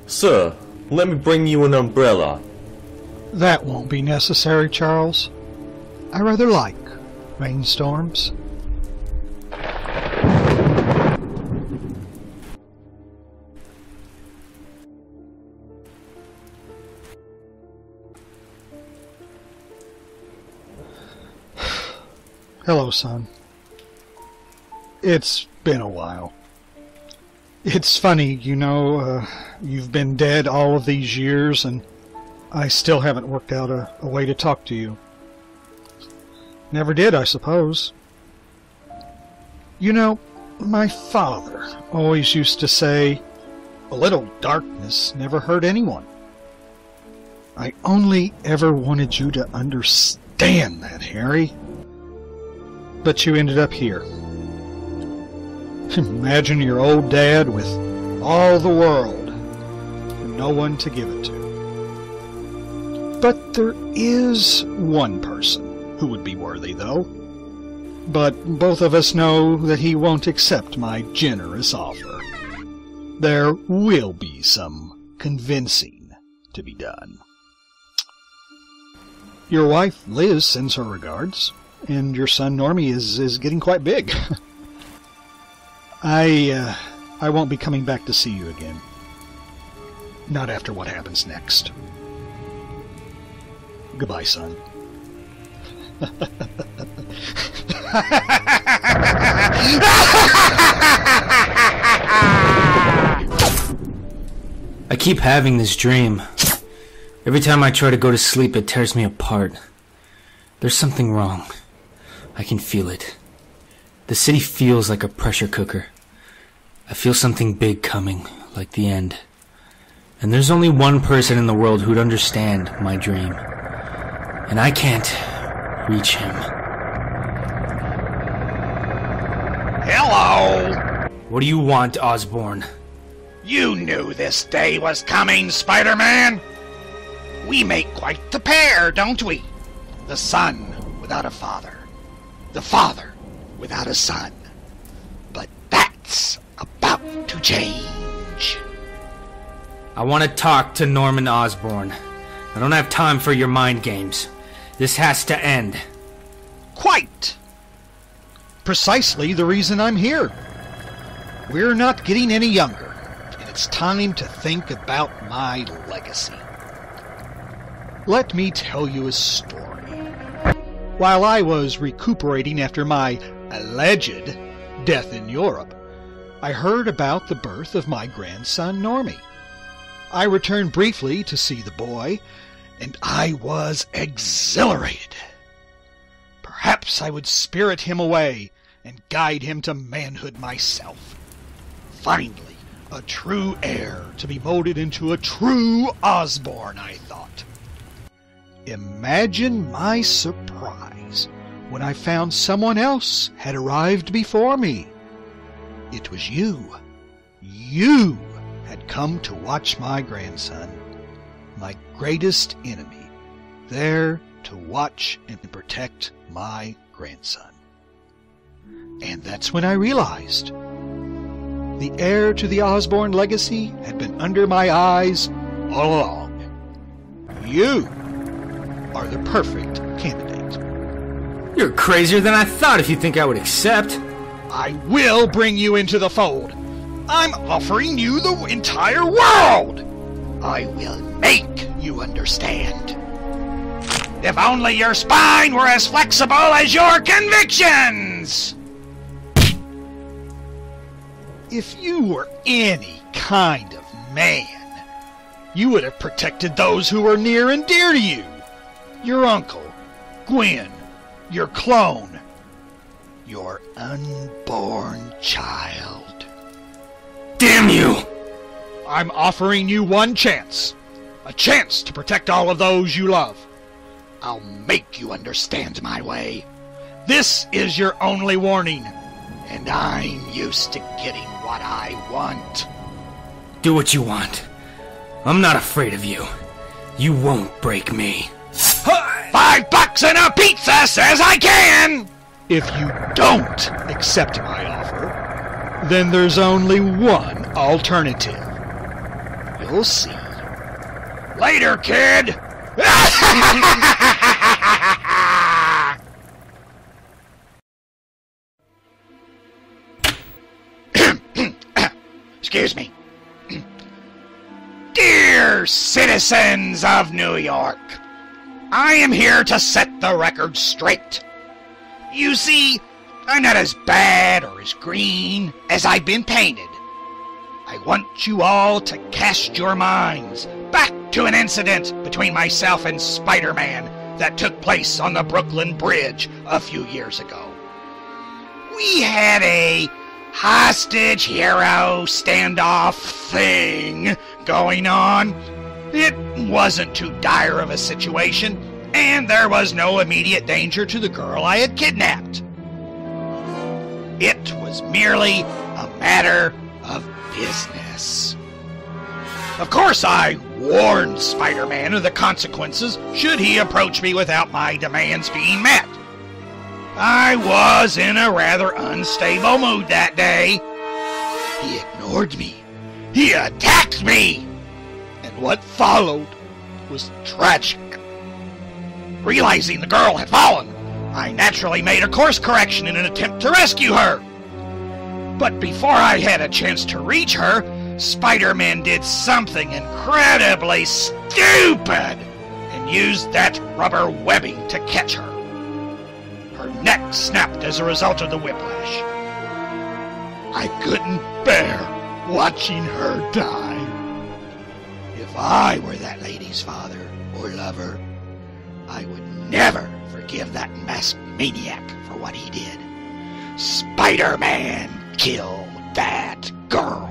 Sir, let me bring you an umbrella. That won't be necessary, Charles. I rather like rainstorms. Hello, son. It's been a while. It's funny, you know, you've been dead all of these years, and I still haven't worked out a way to talk to you. Never did, I suppose. You know, my father always used to say, a little darkness never hurt anyone. I only ever wanted you to understand that, Harry. But you ended up here. Imagine your old dad with all the world and no one to give it to. But there is one person who would be worthy, though. But both of us know that he won't accept my generous offer. There will be some convincing to be done. Your wife, Liz, sends her regards, and your son, Normie, is getting quite big. I won't be coming back to see you again. Not after what happens next. Goodbye, son. I keep having this dream. Every time I try to go to sleep, it tears me apart. There's something wrong. I can feel it. The city feels like a pressure cooker. I feel something big coming, like the end. And there's only one person in the world who'd understand my dream. And I can't reach him. Hello! What do you want, Osborn? You knew this day was coming, Spider-Man! We make quite the pair, don't we? The son without a father. The father without a son. But that's about to change. I want to talk to Norman Osborn. I don't have time for your mind games. This has to end. Quite! Precisely the reason I'm here. We're not getting any younger, and it's time to think about my legacy. Let me tell you a story. While I was recuperating after my alleged death in Europe, I heard about the birth of my grandson Normie. I returned briefly to see the boy, and I was exhilarated. Perhaps I would spirit him away and guide him to manhood myself. Finally, a true heir to be molded into a true Osborn, I thought. Imagine my surprise when I found someone else had arrived before me. It was you. You had come to watch my grandson, my greatest enemy, there to watch and protect my grandson. And that's when I realized the heir to the Osborn legacy had been under my eyes all along. You are the perfect candidate. You're crazier than I thought if you think I would accept. I will bring you into the fold. I'm offering you the entire world. I will make you understand. If only your spine were as flexible as your convictions! If you were any kind of man, you would have protected those who were near and dear to you. Your uncle, Gwen, your clone, your unborn child. Damn you! I'm offering you one chance. A chance to protect all of those you love. I'll make you understand my way. This is your only warning. And I'm used to getting what I want. Do what you want. I'm not afraid of you. You won't break me. $5 and a pizza says I can! If you don't accept my offer, then there's only one alternative. You'll see. Later, kid! Excuse me. Dear citizens of New York, I am here to set the record straight. You see, I'm not as bad or as green as I've been painted. I want you all to cast your minds back to an incident between myself and Spider-Man that took place on the Brooklyn Bridge a few years ago. We had a hostage hero standoff thing going on. It wasn't too dire of a situation, and there was no immediate danger to the girl I had kidnapped. It was merely a matter of business. Of course, I warned Spider-Man of the consequences should he approach me without my demands being met. I was in a rather unstable mood that day. He ignored me. He attacked me. And what followed was tragic. Realizing the girl had fallen, I naturally made a course correction in an attempt to rescue her. But before I had a chance to reach her, Spider-Man did something incredibly stupid and used that rubber webbing to catch her. Her neck snapped as a result of the whiplash. I couldn't bear watching her die. If I were that lady's father or lover, I would never forgive that masked maniac for what he did. Spider-Man killed that girl.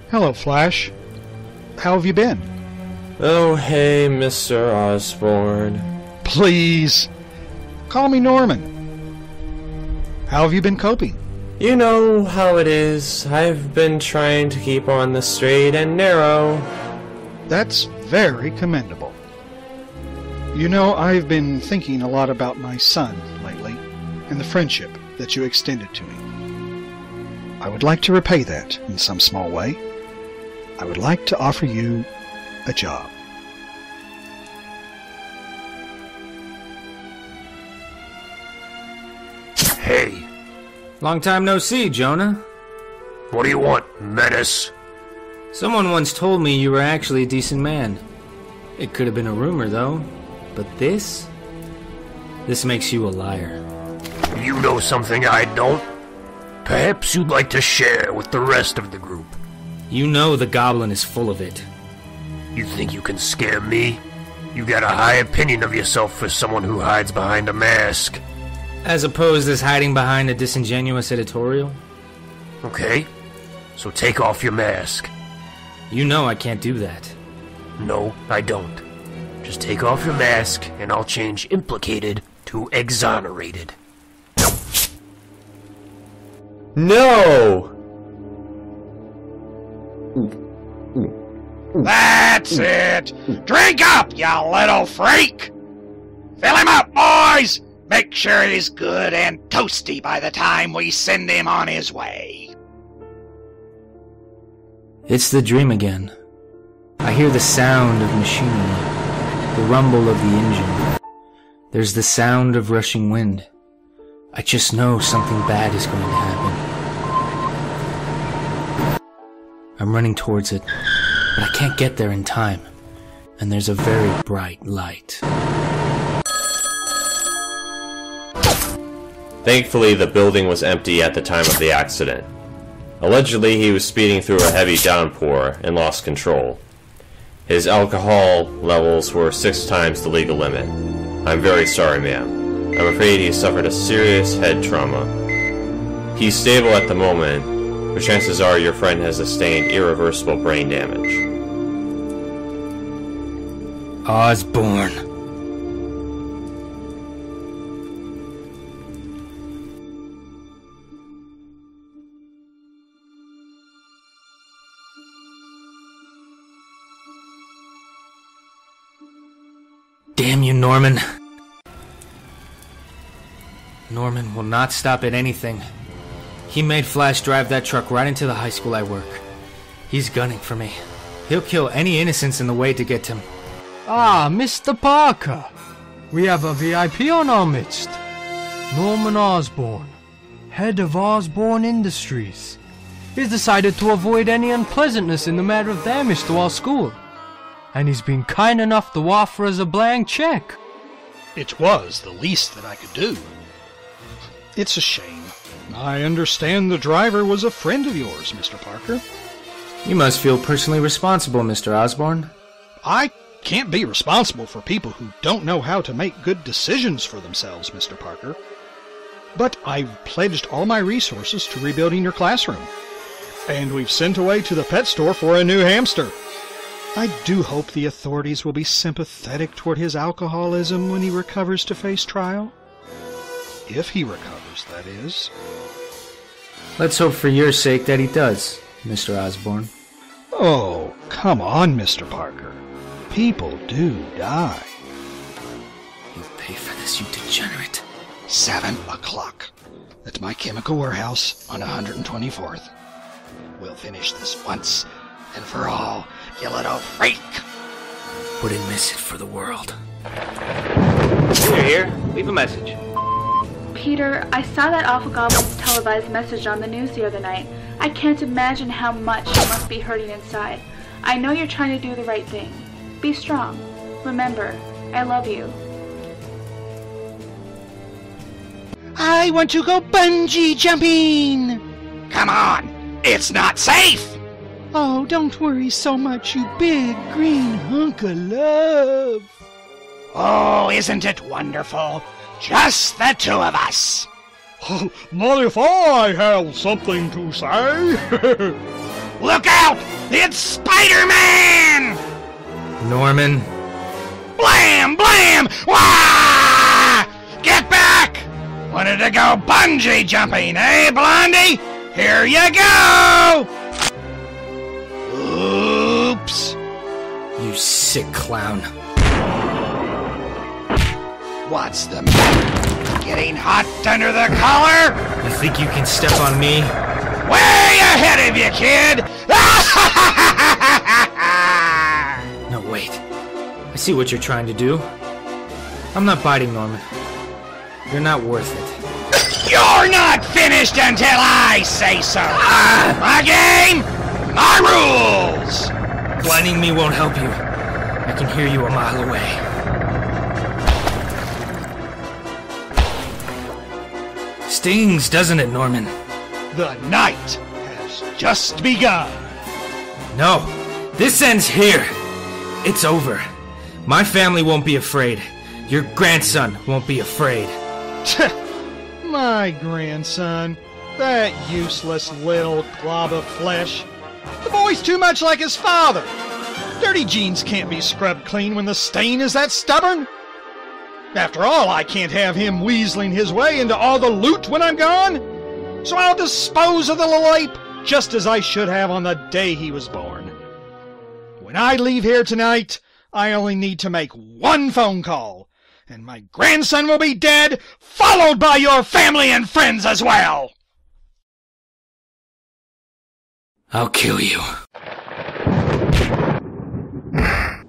Hello, Flash. How have you been? Oh, hey, Mr. Osborn. Please, call me Norman. How have you been coping? You know how it is. I've been trying to keep on the straight and narrow. That's very commendable. You know, I've been thinking a lot about my son lately, and the friendship that you extended to me. I would like to repay that in some small way. I would like to offer you a job. Hey. Long time no see, Jonah. What do you want, menace? Someone once told me you were actually a decent man. It could have been a rumor, though. But this? This makes you a liar. You know something I don't? Perhaps you'd like to share with the rest of the group. You know the goblin is full of it. You think you can scare me? You got a high opinion of yourself for someone who hides behind a mask. As opposed as hiding behind a disingenuous editorial? Okay, so take off your mask. You know I can't do that. No, I don't. Just take off your mask and I'll change implicated to exonerated. No! That's it! Drink up, you little freak! Fill him up, boys! Make sure he's good and toasty by the time we send him on his way. It's the dream again. I hear the sound of machinery, the rumble of the engine. There's the sound of rushing wind. I just know something bad is going to happen. I'm running towards it, but I can't get there in time. And there's a very bright light. Thankfully, the building was empty at the time of the accident. Allegedly, he was speeding through a heavy downpour and lost control. His alcohol levels were 6 times the legal limit. I'm very sorry, ma'am. I'm afraid he suffered a serious head trauma. He's stable at the moment, but chances are your friend has sustained irreversible brain damage. Osborn. Damn you, Norman. Norman will not stop at anything. He made Flash drive that truck right into the high school I work. He's gunning for me. He'll kill any innocents in the way to get to him. Ah, Mr. Parker. We have a VIP on our midst. Norman Osborn, head of Osborn Industries. He's decided to avoid any unpleasantness in the matter of damage to our school. And he's been kind enough to offer us a blank check. It was the least that I could do. It's a shame. I understand the driver was a friend of yours, Mr. Parker. You must feel personally responsible, Mr. Osborn. I can't be responsible for people who don't know how to make good decisions for themselves, Mr. Parker. But I've pledged all my resources to rebuilding your classroom. And we've sent away to the pet store for a new hamster. I do hope the authorities will be sympathetic toward his alcoholism when he recovers to face trial. If he recovers, that is. Let's hope for your sake that he does, Mr. Osborn. Oh, come on, Mr. Parker. People do die. You'll pay for this, you degenerate. 7 o'clock at my chemical warehouse on 124th. We'll finish this once and for all, you little freak. Wouldn't miss it for the world. You're here. Leave a message. Peter, I saw that awful goblin's televised message on the news the other night. I can't imagine how much you must be hurting inside. I know you're trying to do the right thing. Be strong. Remember, I love you. I want to go bungee jumping! Come on! It's not safe! Oh, don't worry so much, you big green hunk of love. Oh, isn't it wonderful? Just the two of us! Not if I have something to say. Look out! It's Spider-Man! Norman. Blam! Blam! Wah! Get back! Wanted to go bungee jumping, eh, Blondie? Here you go! Oops! You sick clown. What's the matter? Getting hot under the collar? You think you can step on me? Way ahead of you, kid! No, wait. I see what you're trying to do. I'm not biting, Norman. You're not worth it. You're not finished until I say so! My game, my rules! Blinding me won't help you. I can hear you a mile away. Stings, doesn't it, Norman? The night has just begun. No, this ends here. It's over. My family won't be afraid. Your grandson won't be afraid. My grandson, that useless little glob of flesh. The boy's too much like his father. Dirty jeans can't be scrubbed clean when the stain is that stubborn. After all, I can't have him weaseling his way into all the loot when I'm gone. So I'll dispose of the little ape just as I should have on the day he was born. When I leave here tonight, I only need to make one phone call, and my grandson will be dead, followed by your family and friends as well. I'll kill you. Ah!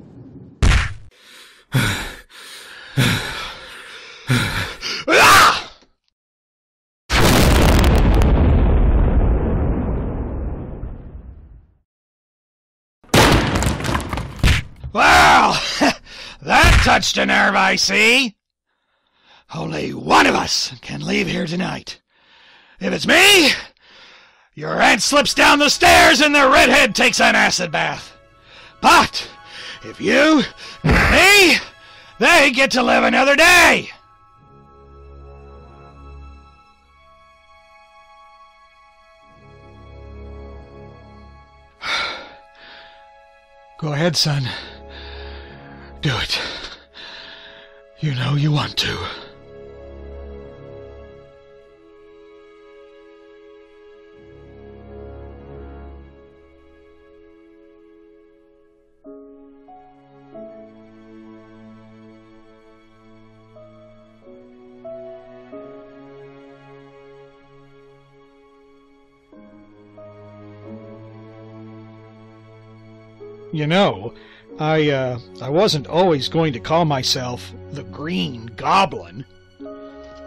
Well, that touched a nerve, I see. Only one of us can leave here tonight. If it's me, your aunt slips down the stairs and the redhead takes an acid bath. But if you and me, they get to live another day. Go ahead, son. Do it. You know you want to. You know, I wasn't always going to call myself the Green Goblin.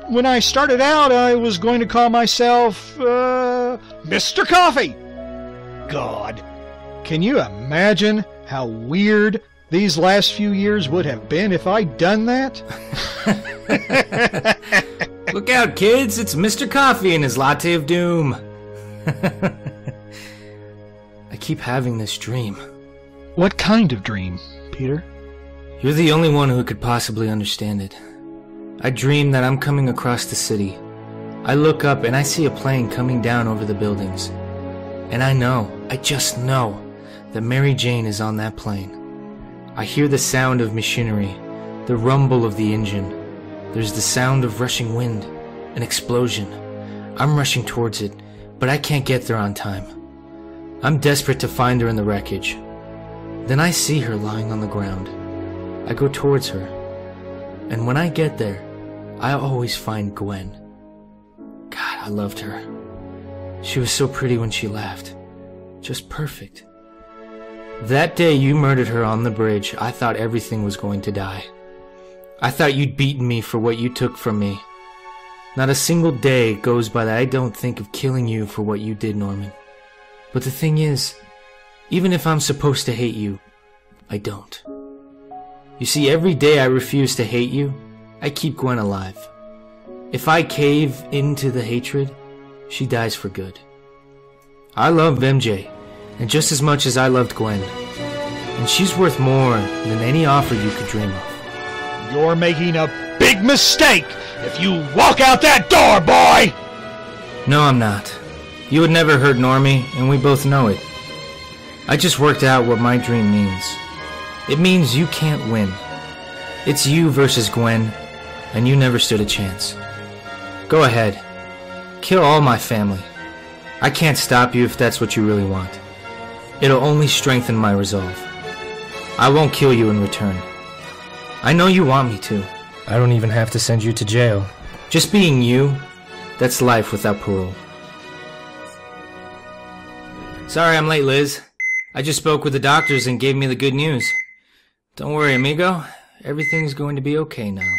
When I started out, I was going to call myself, Mr. Coffee. God, can you imagine how weird these last few years would have been if I'd done that? Look out, kids, it's Mr. Coffee and his latte of doom. I keep having this dream. What kind of dream, Peter? You're the only one who could possibly understand it. I dream that I'm coming across the city. I look up and I see a plane coming down over the buildings. And I just know, that Mary Jane is on that plane. I hear the sound of machinery, the rumble of the engine. There's the sound of rushing wind, an explosion. I'm rushing towards it, but I can't get there on time. I'm desperate to find her in the wreckage. Then I see her lying on the ground. I go towards her. And when I get there, I always find Gwen. God, I loved her. She was so pretty when she laughed. Just perfect. That day you murdered her on the bridge, I thought everything was going to die. I thought you'd beaten me for what you took from me. Not a single day goes by that I don't think of killing you for what you did, Norman. But the thing is, even if I'm supposed to hate you, I don't. You see, every day I refuse to hate you, I keep Gwen alive. If I cave into the hatred, she dies for good. I love MJ, and just as much as I loved Gwen. And she's worth more than any offer you could dream of. You're making a big mistake if you walk out that door, boy! No, I'm not. You would never hurt Normie, and we both know it. I just worked out what my dream means. It means you can't win. It's you versus Gwen, and you never stood a chance. Go ahead. Kill all my family. I can't stop you if that's what you really want. It'll only strengthen my resolve. I won't kill you in return. I know you want me to. I don't even have to send you to jail. Just being you, that's life without parole. Sorry I'm late, Liz. I just spoke with the doctors and gave me the good news. Don't worry, amigo. Everything's going to be okay now.